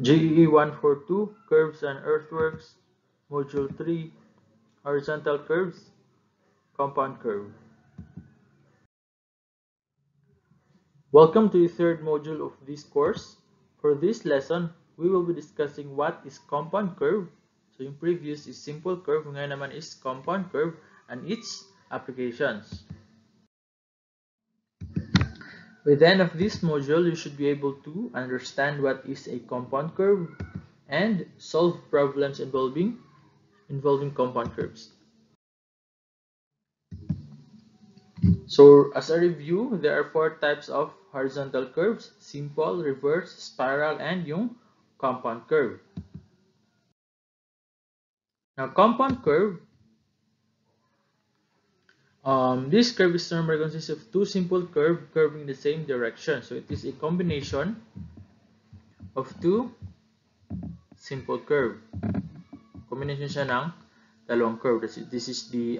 GEE142, Curves and Earthworks, Module 3, Horizontal Curves, Compound Curve. Welcome to the third module of this course. For this lesson, we will be discussing what is compound curve. So yung previous is simple curve, ngayon naman is compound curve and its applications. By the end of this module, you should be able to understand what is a compound curve and solve problems involving compound curves. So as a review, there are 4 types of horizontal curves: simple, reverse, spiral, and yung compound curve. Now, compound curve, this curve is normally consists of 2 simple curves curving the same direction. So it is a combination of 2 simple curve. Combination siya ng dalawang curve. This is the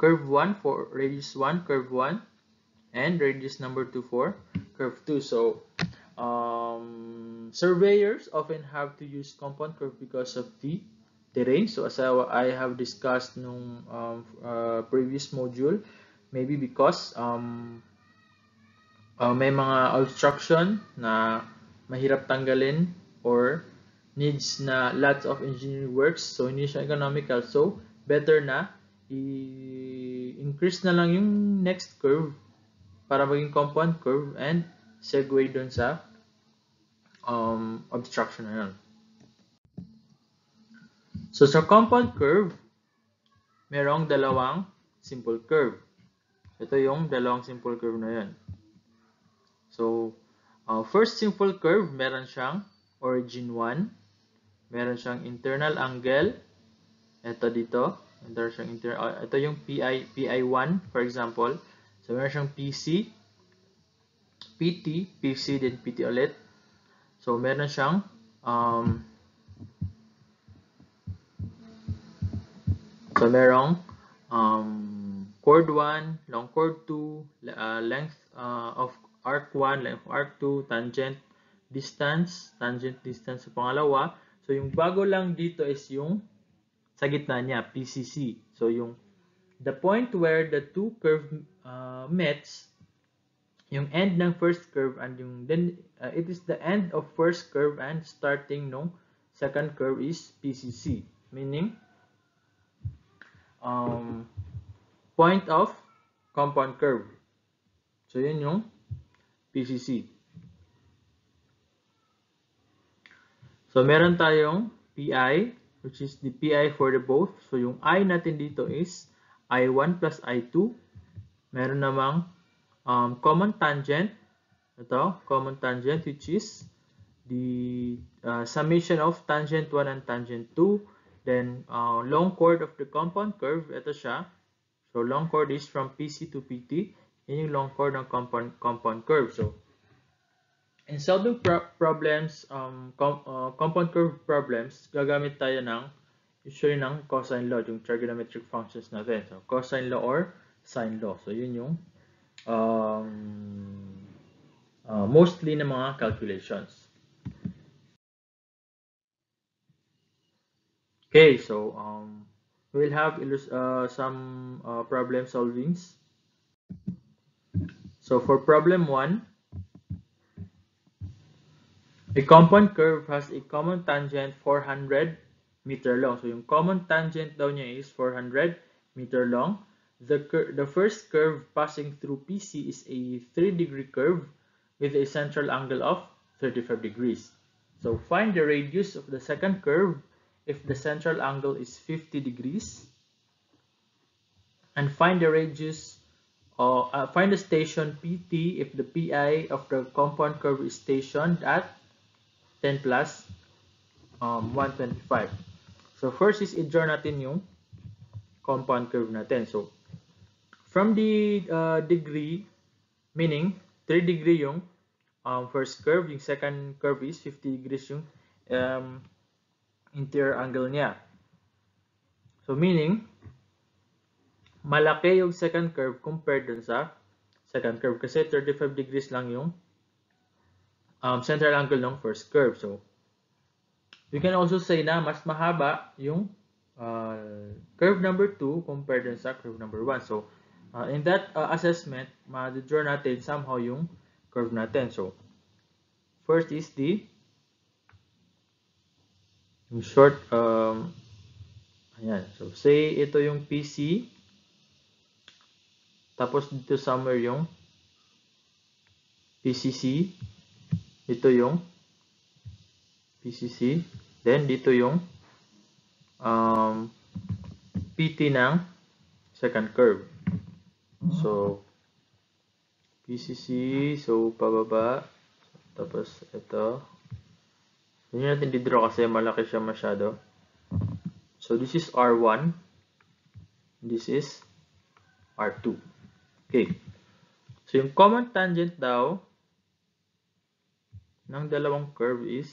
curve 1 for radius 1, curve 1, and radius number 2 for curve 2. So surveyors often have to use compound curve because of the terrain. So as I have discussed nung previous module, maybe because may mga obstruction na mahirap tanggalin or needs na lots of engineering works, so hindi siya economical. So better na i-increase na lang yung next curve para maging compound curve and segue dun sa obstruction na yun. So sa compound curve, merong dalawang simple curve. Ito yung dalawang simple curve na yun. So first simple curve, meron siyang origin 1, meron siyang internal angle, ito dito, ito yung PI1 for example. So meron siyang PC, PT, PC, then PT ulit. So meron siyang merong chord 1, long chord 2, length of arc 1, length of arc 2, tangent distance sa pangalawa. So yung bago lang dito is yung sa gitna niya, PCC. So yung the point where the two curve meets, yung end ng first curve and yung then it is the end of first curve and starting nung second curve is PCC, meaning point of compound curve. So yun yung PCC. So meron tayong PI, which is the PI for the both. So yung I natin dito is I1 plus I2. Meron namang common tangent. Ito, common tangent, which is the summation of tangent 1 and tangent 2. Then long chord of the compound curve, ito siya. So long chord is from PC to PT. Yan yung long chord ng compound curve. So in solving problems, compound curve problems, gagamit tayo usually ng cosine law, yung trigonometric functions natin. So cosine law or sine law. So yun yung mostly ng mga calculations. Okay, so we'll have some problem solvings. So for problem 1, a compound curve has a common tangent 400 meter long. So yung common tangent daw niya is 400 meter long. The first curve passing through PC is a 3-degree curve with a central angle of 35 degrees. So find the radius of the second curve if the central angle is 50 degrees. And find the radius find the station PT if the PI of the compound curve is stationed at 10 plus 125. So first is i-draw natin yung compound curve natin. So from the degree, meaning 3 degree yung first curve, yung second curve is 50 degrees yung interior angle niya. So meaning malaki yung second curve compared dun sa second curve kasi 35 degrees lang yung central angle ng first curve. So, we can also say na mas mahaba yung curve number 2 compared dun sa curve number 1. So, in that assessment, ma-draw natin somehow yung curve natin. So, first is yung short, ayan. So, say ito yung PC, tapos dito somewhere yung PCC, ito yung PCC, then dito yung PT ng second curve. So, PCC, so pababa, tapos ito. Hindi natin didraw kasi malaki siya masyado. So, this is R1, this is R2. Okay. So, yung common tangent daw ng dalawang curve is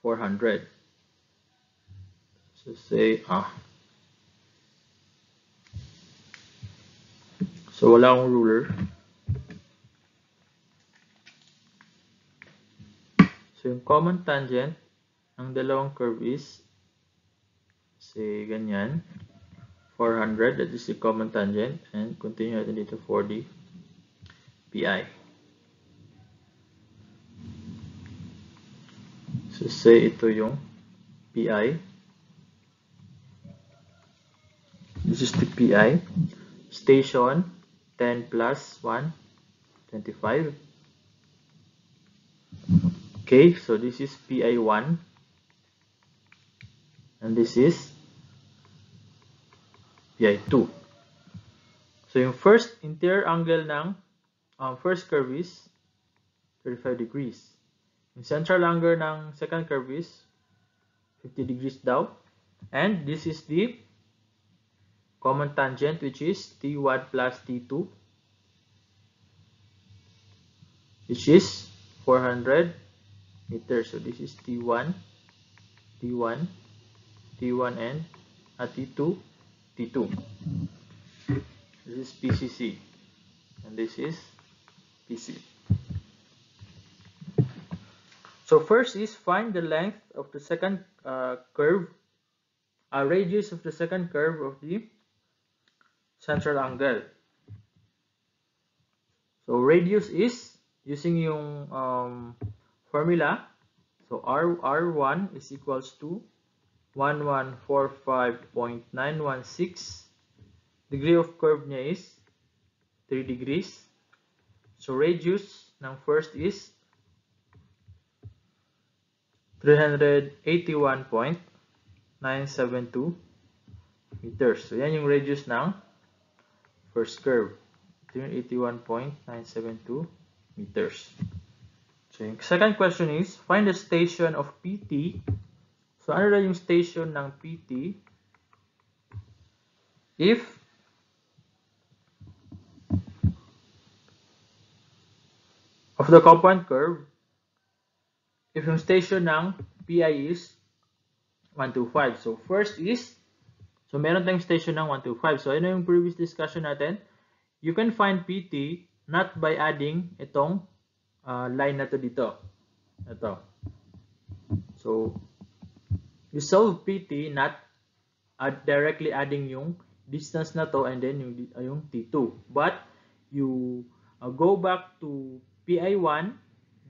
400. So, say, so, wala akong ruler. So, yung common tangent ng dalawang curve is, say, ganyan. 400, that is the common tangent. And continue natin dito for the PI. So, say ito yung PI. This is the PI. Station, 10 plus 1, 25. Okay, so this is PI1. And this is PI2. So, yung first interior angle ng first curve is 35 degrees. Yung central angle ng second curve is 50 degrees daw. And this is the common tangent, which is T1 plus T2, which is 400 meters. So this is T1, T1, T1, and T2, T2. This is PCC, and this is PC. So first is find the length of the second curve, radius of the second curve of the central angle. So radius is using yung formula. So R1 is equals to 1145.916. Degree of curve niya is 3 degrees. So radius ng first is 381.972 meters. So yan yung radius ng first curve. 381.972 meters. So yung second question is, find the station of PT. So ano na yung station ng PT if of the compound curve, if yung station ng PI is 125. So first is, so meron tayong station ng 125. So ano yung previous discussion natin? You can find PT not by adding itong line na to dito. Ito. So, you solve PT not directly adding yung distance na to and then yung T2. But, you go back to PI1,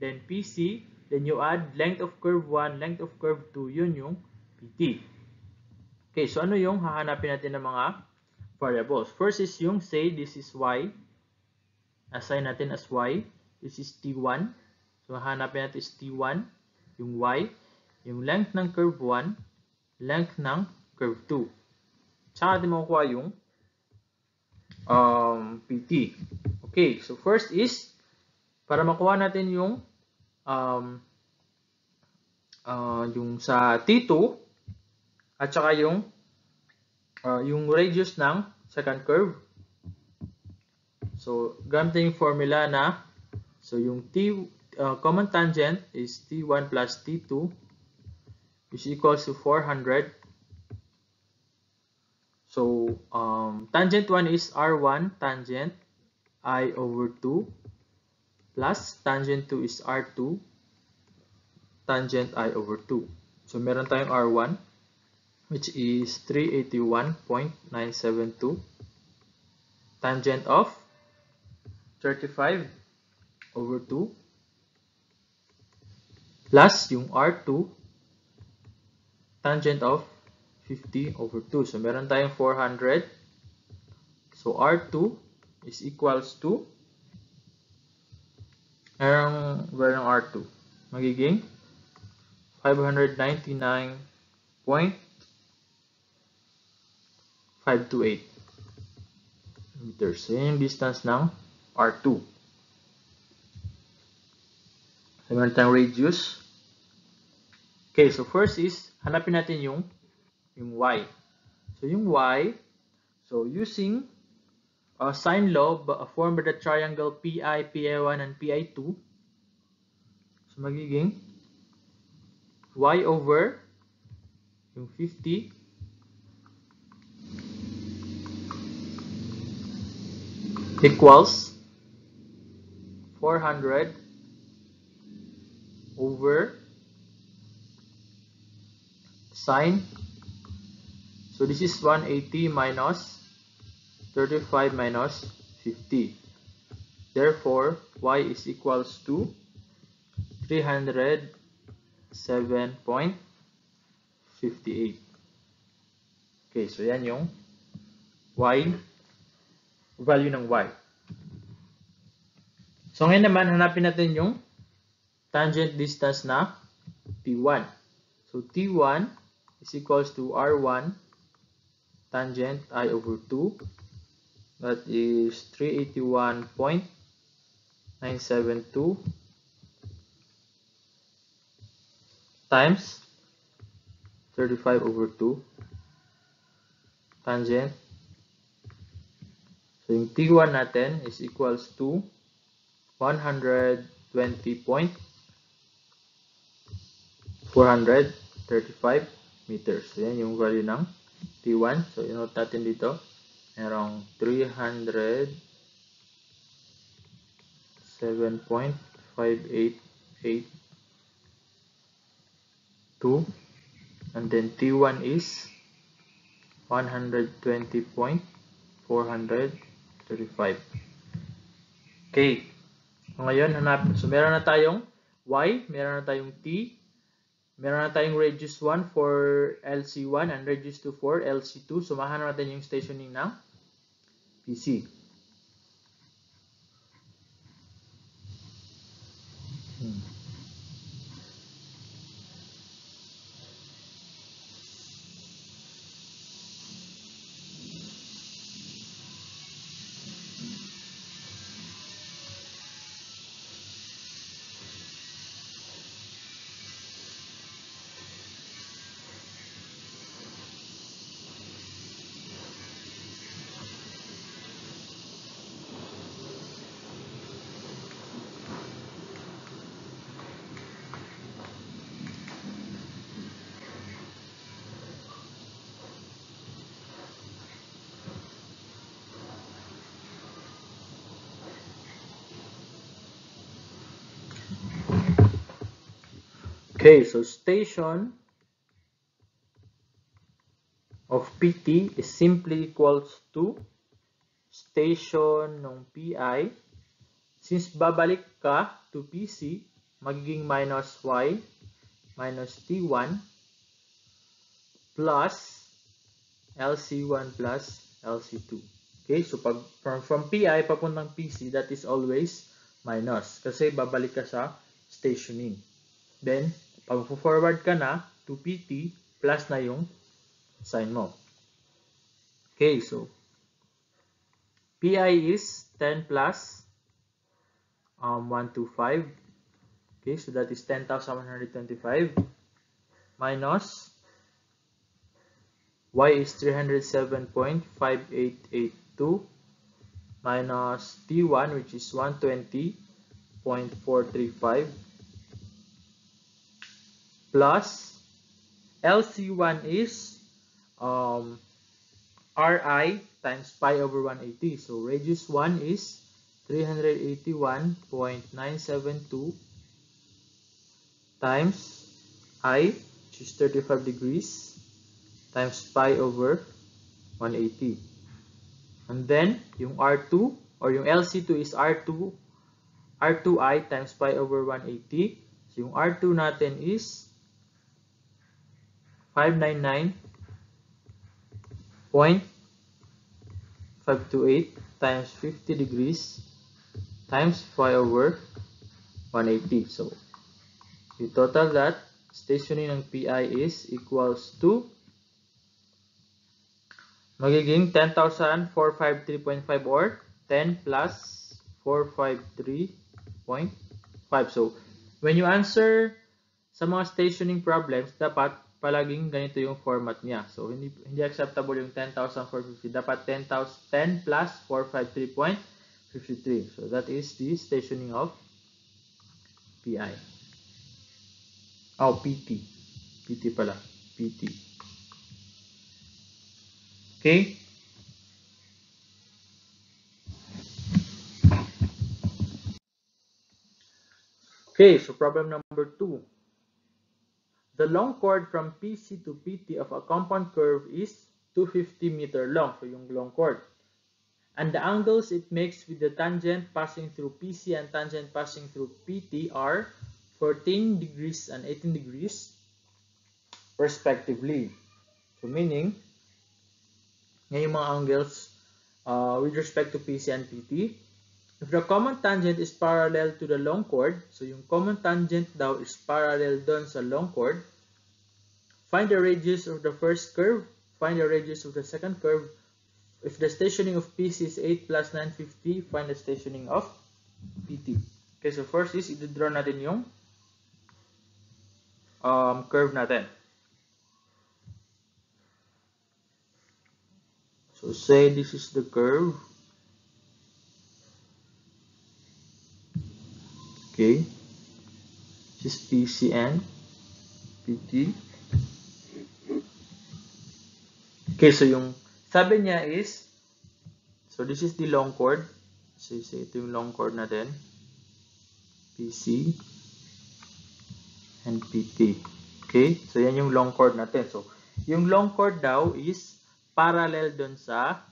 then PC, then you add length of curve 1, length of curve 2, yun yung PT. Okay, so ano yung hahanapin natin ng mga variables? First is yung, say, this is Y. Assign natin as Y. This is T1. So, hahanapin natin is T1, yung Y, yung length ng curve 1, length ng curve 2. Saka natin makukuha yung PT. Okay, so first is, para makuha natin yung sa T2 at saka yung radius ng second curve. So, gamit yung formula na, so yung common tangent is T1 plus T2 which equals to 400. So, tangent 1 is R1 tangent I over 2. plus tangent 2 is R2 tangent I over 2. So meron tayong R1 which is 381.972 tangent of 35 over 2 plus yung R2 tangent of 50 over 2. So meron tayong 400. So R2 is equals to merong R2 magiging 599.528 meters. So yun yung distance ng R2. So meron tayong radius. Okay, so first is hanapin natin yung Y. So yung Y, so using sine law formed by the triangle PI, PI1, and PI2. So magiging Y over yung 50 equals 400 over sine. So this is 180 minus 35 minus 50. Therefore, Y is equals to 307.58. Okay, so yan yung Y, value ng Y. So ngayon naman, hanapin natin yung tangent distance na T1. So T1 is equals to R1 tangent I over 2. That is 381.972 times 35 over 2 tangent. So yung T1 natin is equals to 120.435 meters. So yan yung value ng T1. So inote natin dito. Merong 307.5882 and then T1 is 120.435. Okay. So ngayon hanapin. So meron na tayong Y, meron na tayong T, meron na tayong radius 1 for LC1 and radius 2 for LC2. So mahanap natin yung stationing ng PC. Okay, so station of PT is simply equals to station ng PI. Since babalik ka to PC, magiging minus Y minus T1 plus LC1 plus LC2. Okay, so pag from PI papuntang PC, that is always minus kasi babalik ka sa stationing. Then, pag forward ka na to PT, plus na yung sign mo. Okay, so PI is 10 plus 125. Okay, so that is 10,125 minus Y is 307.5882 minus T1 which is 120.435 plus LC1 is Ri times pi over 180. So radius 1 is 381.972 times I, which is 35 degrees, times pi over 180. And then, yung R2, or yung LC2 is R2I times pi over 180. So, yung R2 natin is 599.528 times 50 degrees times pi over 180. So, you total that, stationing ng PI is equals to magiging 10,453.5 or 10 plus 453.5. So, when you answer sa mga stationing problems, dapat palaging ganito yung format niya. So, hindi acceptable yung 10,450. Dapat 10 plus 453.53. So, that is the stationing of PI. Oh, PT. PT pala. PT. Okay? Okay, so problem number 2. The long chord from PC to PT of a compound curve is 250 meter long. So, yung long chord. And the angles it makes with the tangent passing through PC and tangent passing through PT are 14 degrees and 18 degrees respectively. So, meaning, yan yung mga angles with respect to PC and PT. If the common tangent is parallel to the long chord, so yung common tangent daw is parallel dun sa long chord, find the radius of the first curve, find the radius of the second curve. If the stationing of PC is 8 plus 950, find the stationing of PT. Okay, so first is, i-draw natin yung curve natin. So say this is the curve. Okay. This is PC and PT. Okay, so yung sabi niya is, so this is the long chord. So ito yung long chord natin. PC and PT. Okay, so yan yung long chord natin. So, yung long chord daw is parallel dun sa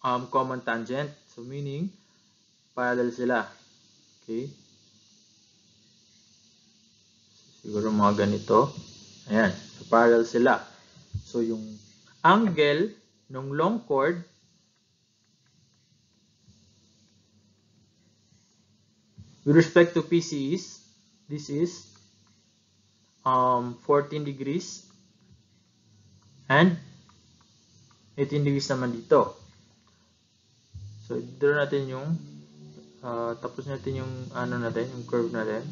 common tangent. So, meaning, parallel sila. Okay. Siguro mga ganito. Ayan. So, parallel sila. So, yung angle ng long chord with respect to PC is, this is 14 degrees and 18 degrees naman dito. So, draw natin yung tapos natin yung yung curve natin.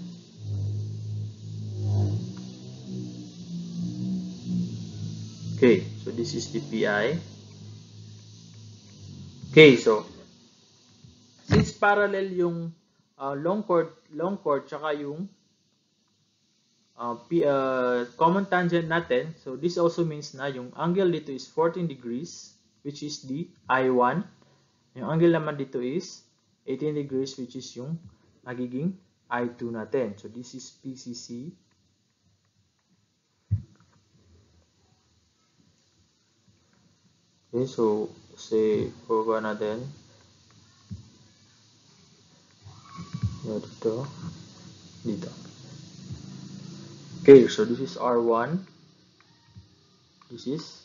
Okay, so this is the PI. Okay, so since parallel yung long chord tsaka yung common tangent natin, so this also means na yung angle dito is 14 degrees, which is the I1. Yung angle naman dito is 18 degrees, which is yung magiging I2 natin. So this is PCC. Okay, so say baba natin. Dito. Okay, so this is R1. This is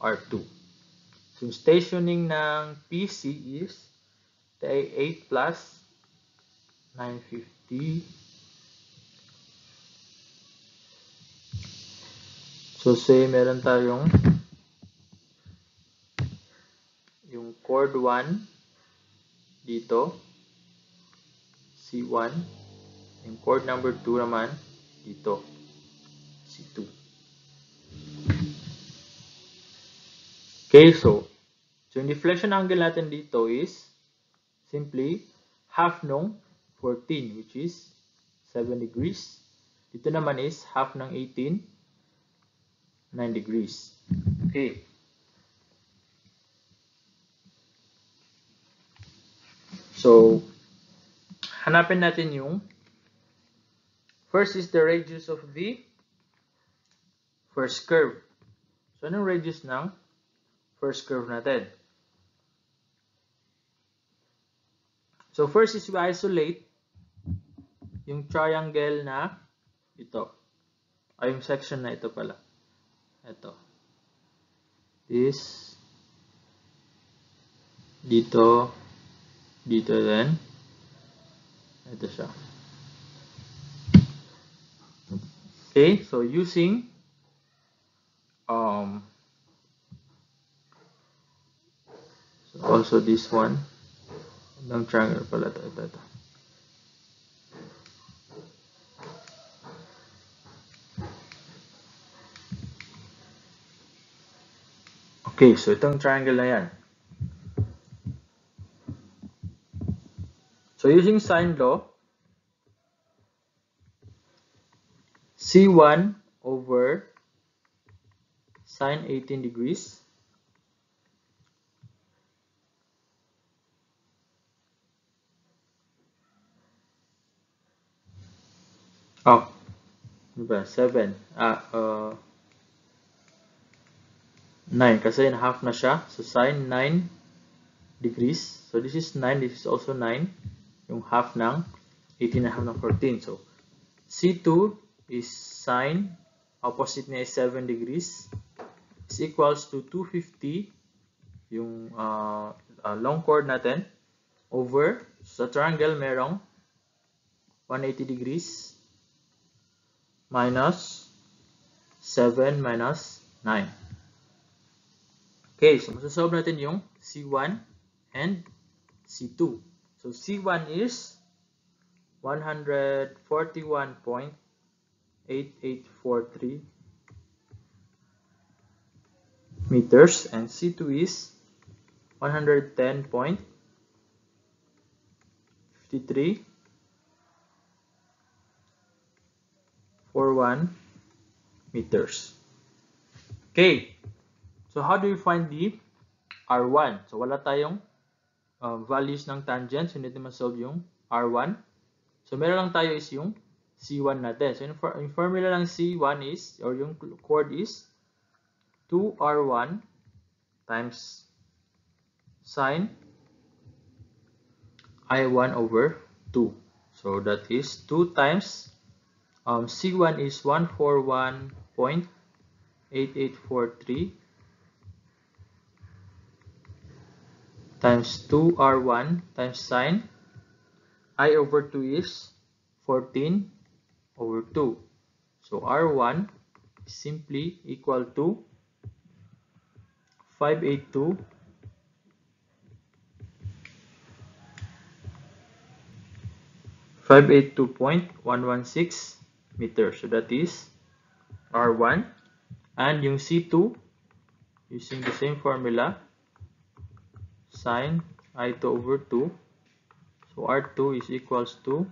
R2. So yung stationing ng PC is 8 plus 950. So say meron tayong yung chord 1 dito, C1. Yung chord number 2 naman dito, C2. Okay, so yung deflection angle natin dito is simply half ng 14, which is 7 degrees. Dito naman is half ng 18, 9 degrees. Okay. So, hanapin natin yung first is the radius of the first curve. So, anong radius ng first curve natin? So, first is we isolate yung triangle na ito. Ay, yung section na ito pala. Ito. This. Dito. Dito din. Ito siya. Okay, so using so also this one. Ng triangle pala ito. Okay, so itong triangle na yan. So using sine law, C1 over sine 18 degrees diba? 7 9 kasi half na siya. So sine 9 degrees. So this is 9, this is also 9. Yung half ng 18 na half ng 14. So C2 is sine, opposite niya is 7 degrees, is equals to 250, yung long chord natin, over, sa triangle merong 180 degrees, minus 7 minus 9. Okay, so masasolve natin yung C1 and C2. So C1 is 141.8843 meters and C2 is 110.5341 meters. Okay, so how do we find the R1? So wala tayong values ng tangent, so hindi natin ma-solve yung R1. So meron lang tayo is yung C1 natin. So yung formula ng C1 is, or yung chord is 2R1 times sine I1 over 2. So that is 2 times C1 is 141.8843 times 2R1 times sine I over 2 is 14 over 2. So R1 is simply equal to 582.116 meters. So that is R1. And yung C2, using the same formula, sine I2 over 2. So R2 is equals to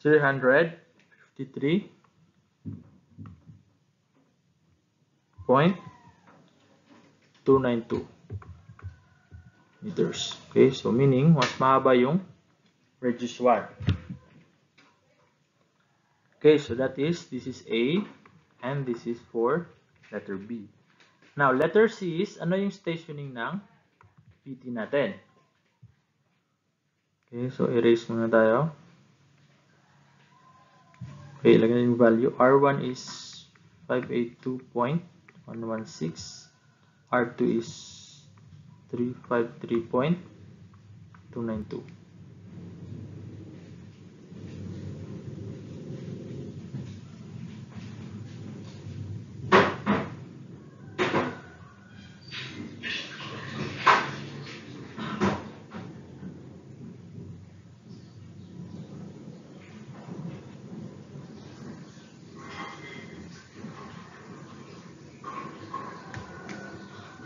353.292 meters. Okay, so meaning mas mahaba yung radius 1. Okay, so that is, this is A and this is for letter B. Now, letter C is, ano yung stationing ng PT natin? Okay, so erase muna tayo. Okay, lagyan yung value. R1 is 582.116. R2 is 353.292.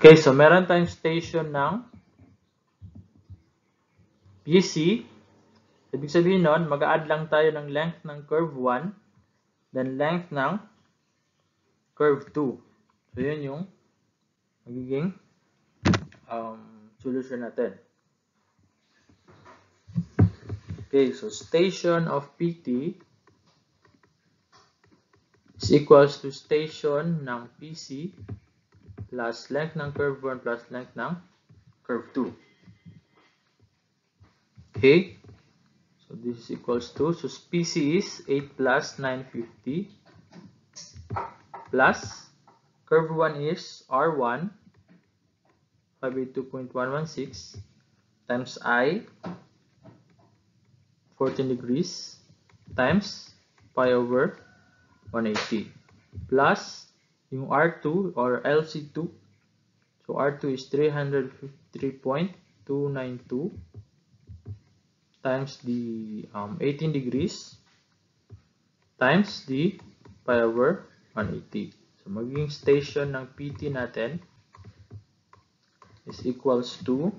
Okay, so meron tayong station ng PC. Ibig sabihin nun, mag-a-add lang tayo ng length ng curve 1, then length ng curve 2. So, yun yung magiging solution natin. Okay, so station of PT is equals to station ng PC plus length ng curve 1 plus length ng curve 2. Okay, so this is equals to, so PC is 8 plus 950 plus curve 1 is R1 582.116 times I 14 degrees times pi over 180 plus yung R2 or LC2, so R2 is 353.292 times the 18 degrees times the pi over 180. So magiging station ng PT natin is equals to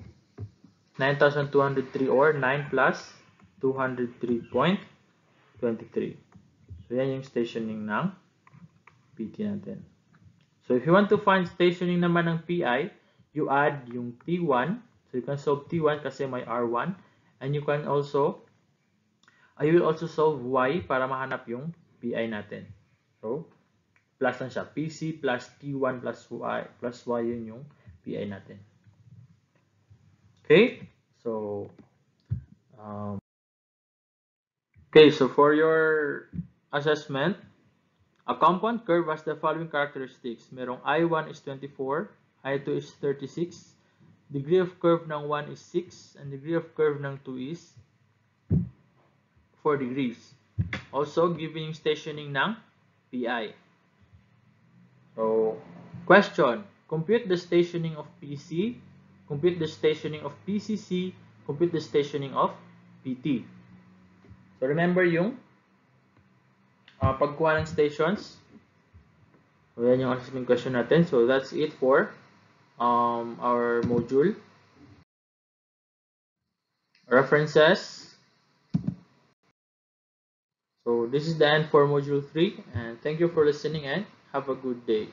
9,203 or 9 plus 203.23. So yan yung stationing ng PT natin. So if you want to find stationing naman ng PI, you add yung T1. So you can solve T1 kasi may R1. And you can also, you will also solve Y para mahanap yung PI natin. So, plus lang siya. PC plus T1 plus Y yun yung PI natin. Okay? So, so for your assessment, a compound curve has the following characteristics. Merong I1 is 24, I2 is 36, degree of curve ng 1 is 6, and degree of curve ng 2 is 4 degrees. Also, given yung stationing ng PI. So, question. Compute the stationing of PC, compute the stationing of PCC, compute the stationing of PT. So, remember yung pagkuha ng stations. So, yan yung assessment question natin. So, that's it for our module. References. So, this is the end for module 3. And thank you for listening and have a good day.